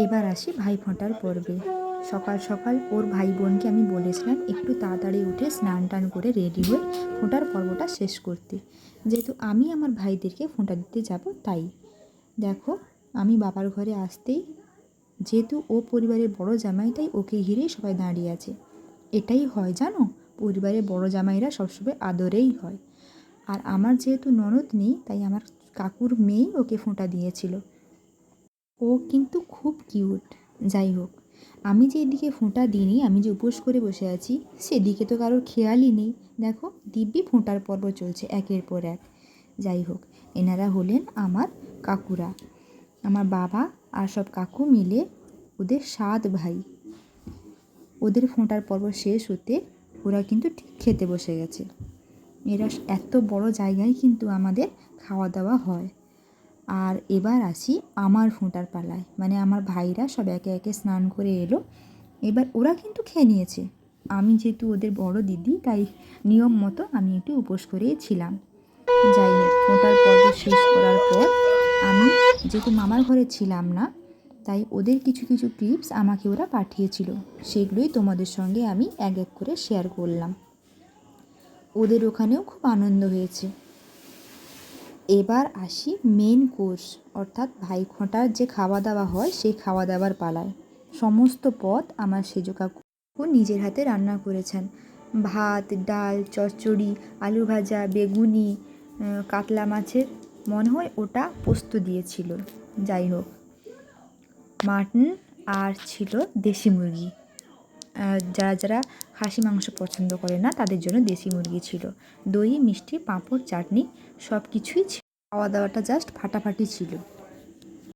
এবার আসি ভাইফোঁটার পর্বে। সকাল সকাল ওর ভাই বোনকে আমি বলেছিলাম একটু তাড়াতাড়ি উঠে স্নান টান করে রেডি হয়ে ফোঁটার পর্বটা শেষ করতে, যেহেতু আমি আমার ভাইদেরকে ফোঁটা দিতে যাব তাই। দেখো, আমি বাবার ঘরে আসতেই, যেহেতু ও পরিবারের বড় জামাই, তাই ওকে ঘিরেই সবাই দাঁড়িয়ে আছে। এটাই হয় জানো, পরিবারের বড় জামাইরা সবসময় আদরেই হয়। আর আমার যেহেতু ননদ নেই, তাই আমার কাকুর মেয়েই ওকে ফোঁটা দিয়েছিল। ও কিন্তু খুব কিউট। যাই হোক, আমি যে এদিকে ফোঁটা দিইনি, আমি যে উপোস করে বসে আছি, সেদিকে তো কারোর খেয়ালই নেই। দেখো, দিব্যি ফোঁটার পর্ব চলছে একের পর এক। যাই হোক, এনারা হলেন আমার কাকুরা, আমার বাবা আর সব কাকু মিলে ওদের 7 ভাই। ওদের ফোঁটার পর্ব শেষ হতে ওরা কিন্তু ঠিক খেতে বসে গেছে। এরা এত বড় জায়গায় কিন্তু আমাদের খাওয়া দাওয়া হয়। আর এবার আসি আমার ফোঁটার পালায়, মানে আমার ভাইরা সব একে একে স্নান করে এলো। এবার ওরা কিন্তু খেয়ে নিয়েছে। আমি যেহেতু ওদের বড় দিদি, তাই নিয়ম মতো আমি একটু উপোস করেই ছিলাম। যাই হোক, ফোঁটার পর্ব শেষ করার পর আমি যেহেতু মামার ঘরে ছিলাম না, তাই ওদের কিছু কিছু ক্লিপস আমাকে ওরা পাঠিয়েছিল, সেগুলোই তোমাদের সঙ্গে আমি এক এক করে শেয়ার করলাম। ওদের ওখানেও খুব আনন্দ হয়েছে। এবার আসি মেন কোর্স, অর্থাৎ ভাইফোঁটার যে খাওয়া দাওয়া হয় সেই খাওয়া দাওয়ার পালায়। সমস্ত পদ আমার সেজ কাকু নিজের হাতে রান্না করেছেন। ভাত, ডাল, চচ্চড়ি, আলু ভাজা, বেগুনি, কাতলা মাছের, মনে হয় ওটা পোস্ত দিয়েছিল। যাই হোক, মাটন আর ছিল দেশি মুরগি। যারা যারা খাসি মাংস পছন্দ করে না তাদের জন্য দেশি মুরগি ছিল। দই, মিষ্টি, পাঁপড়, চাটনি সব কিছুই ছিল। খাওয়া দাওয়াটা জাস্ট ফাটাফাটি ছিল।